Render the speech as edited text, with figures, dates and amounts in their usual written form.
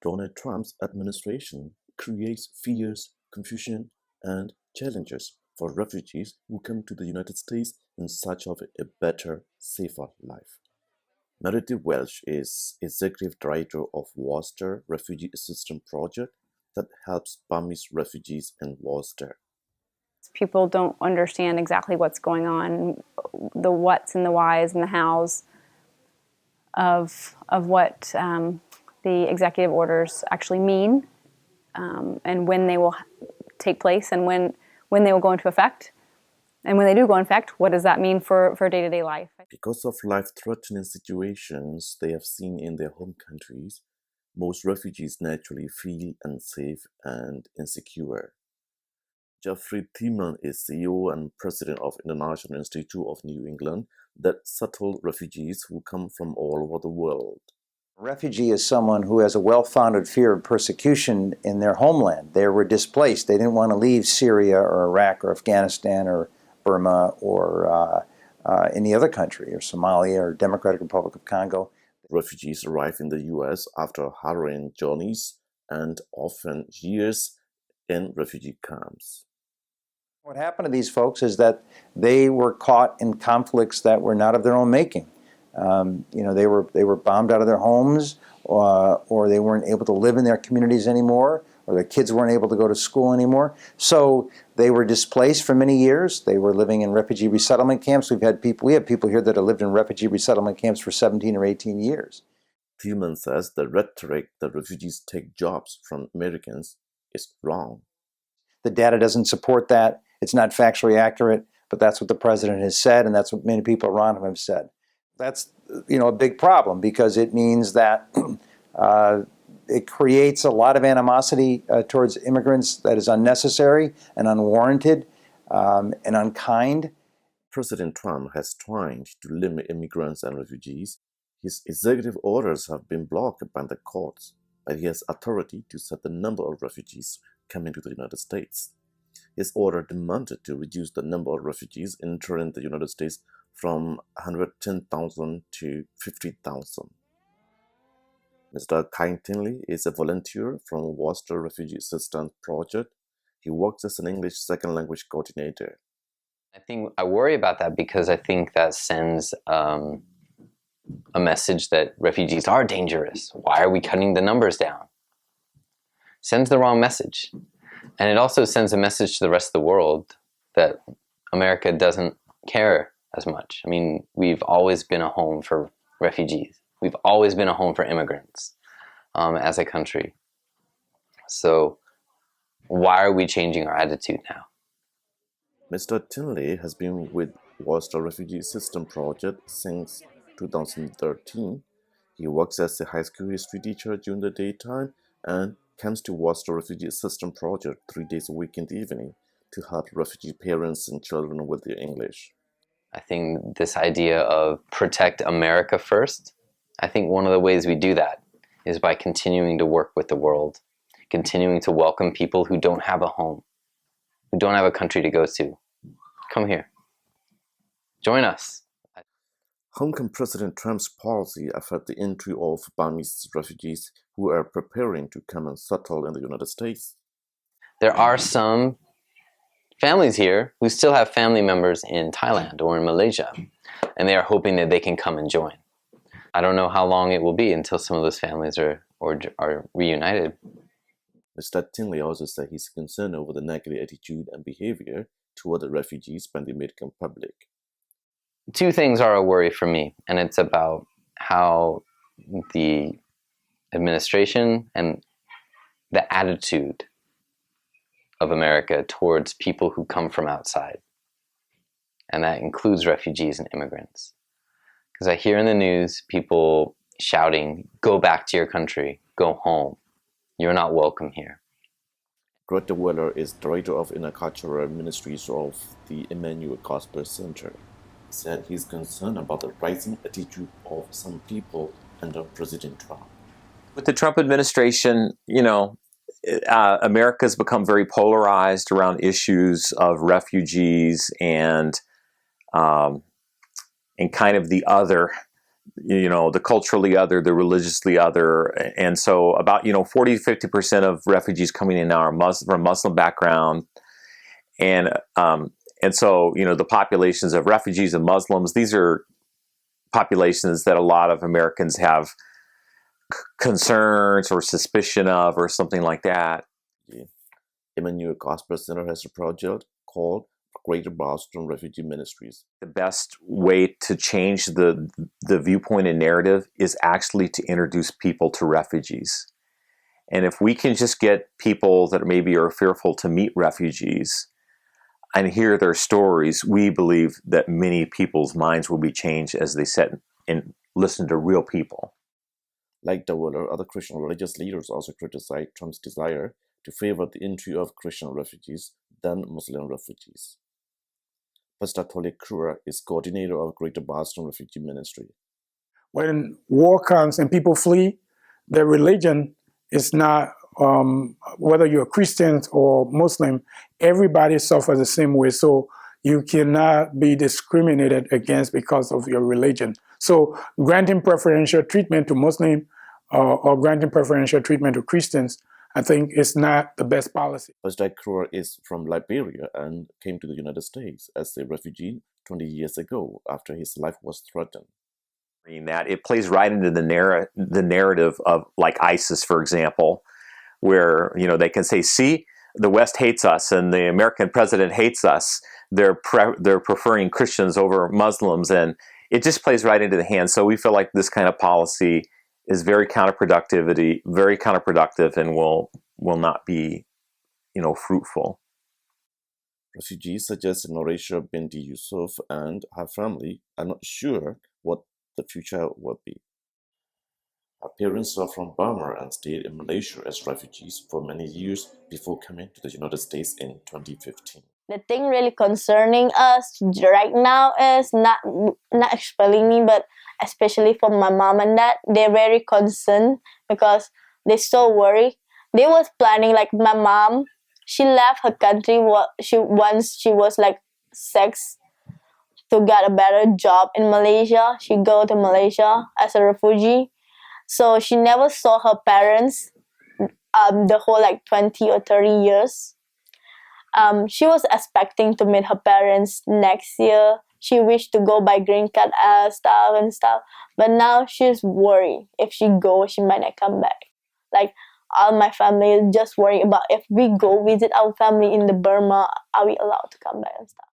Donald Trump's administration creates fears, confusion, and challenges for refugees who come to the United States in search of a better, safer life. Meredith Welch is executive director of Worcester Refugee Assistance Project that helps Burmese refugees in Worcester. People don't understand exactly what's going on, the whats and the whys and the hows of what the executive orders actually mean, and when they will take place, and when they will go into effect. And when they do go into effect, what does that mean for day-to-day life? Because of life-threatening situations they have seen in their home countries, most refugees naturally feel unsafe and insecure. Jeffrey Thiemann is CEO and president of International Institute of New England that settle refugees who come from all over the world. A refugee is someone who has a well-founded fear of persecution in their homeland. They were displaced. They didn't want to leave Syria or Iraq or Afghanistan or Burma or any other country, or Somalia or Democratic Republic of Congo. Refugees arrive in the U.S. after harrowing journeys and often years in refugee camps. What happened to these folks is that they were caught in conflicts that were not of their own making. They were bombed out of their homes, or they weren't able to live in their communities anymore, or their kids weren't able to go to school anymore. So they were displaced for many years. They were living in refugee resettlement camps. We have people here that have lived in refugee resettlement camps for 17 or 18 years. Thiemann says the rhetoric that refugees take jobs from Americans is wrong. The data doesn't support that. It's not factually accurate, but that's what the president has said, and that's what many people around him have said. That's a big problem, because it means that it creates a lot of animosity towards immigrants that is unnecessary and unwarranted and unkind. President Trump has tried to limit immigrants and refugees. His executive orders have been blocked by the courts, but he has authority to set the number of refugees coming to the United States. His order demanded to reduce the number of refugees entering the United States from 110,000 to 50,000. Mr. Kai Tinley is a volunteer from Worcester Refugee Assistance Project. He works as an English second language coordinator. I think I worry about that because I think that sends a message that refugees are dangerous. Why are we cutting the numbers down? Sends the wrong message. And it also sends a message to the rest of the world that America doesn't care as much. I mean, we've always been a home for refugees. We've always been a home for immigrants as a country. So why are we changing our attitude now? Mr. Tinley has been with Worcester Refugee Assistance Project since 2013. He works as a high school history teacher during the daytime and comes to Worcester Refugee Assistance Project 3 days a week in the evening to help refugee parents and children with their English. I think this idea of protect America first, I think one of the ways we do that is by continuing to work with the world, continuing to welcome people who don't have a home, who don't have a country to go to. Come here. Join us. How can President Trump's policy affect the entry of Burmese refugees who are preparing to come and settle in the United States? There are some families here who still have family members in Thailand or in Malaysia, and they are hoping that they can come and join. I don't know how long it will be until some of those families are reunited. Mr. Tinley also said he's concerned over the negative attitude and behavior toward the refugees by the American public. Two things are a worry for me, and it's about how the administration and the attitude of America towards people who come from outside. And that includes refugees and immigrants. Because I hear in the news people shouting, "Go back to your country, go home. You're not welcome here." Greta Weller is Director of Intercultural Ministries of the Emmanuel Gospel Center. He said he's concerned about the rising attitude of some people under President Trump. With the Trump administration, America's become very polarized around issues of refugees and kind of the other the culturally other, the religiously other. And so about, 40 to 50% of refugees coming in now are from Muslim background. And so, the populations of refugees and Muslims, these are populations that a lot of Americans have concerns or suspicion of or something like that. Yeah. Emmanuel Gospel Center has a project called Greater Boston Refugee Ministries. The best way to change the viewpoint and narrative is actually to introduce people to refugees. And if we can just get people that maybe are fearful to meet refugees and hear their stories, we believe that many people's minds will be changed as they sit and listen to real people. Like Dawala, other Christian religious leaders also criticized Trump's desire to favor the entry of Christian refugees than Muslim refugees. Pastor Tole Kruer is coordinator of Greater Boston Refugee Ministry. When war comes and people flee, their religion is not, whether you're Christian or Muslim, everybody suffers the same way. So you cannot be discriminated against because of your religion. So granting preferential treatment to Muslim or granting preferential treatment to Christians, I think is not the best policy. Pastor Kruer is from Liberia and came to the United States as a refugee 20 years ago after his life was threatened. That it plays right into the narrative of like ISIS, for example, where they can say, see, the West hates us and the American president hates us. They're preferring Christians over Muslims, and it just plays right into the hands. So we feel like this kind of policy is very counterproductive, and will not be, fruitful. Refugees such as Noresha Binti Yusuf and her family are not sure what the future will be. Her parents are from Burma and stayed in Malaysia as refugees for many years before coming to the United States in 2015. The thing really concerning us right now is not especially me, but especially for my mom and dad. They're very concerned because they're so worried. They was planning, like my mom, she left her country once she was like 6 to get a better job in Malaysia. She go to Malaysia as a refugee. So she never saw her parents the whole like 20 or 30 years. She was expecting to meet her parents next year. She wished to go by green card and stuff. But now she's worried. If she goes, she might not come back. Like all my family is just worried about if we go visit our family in the Burma, are we allowed to come back and stuff.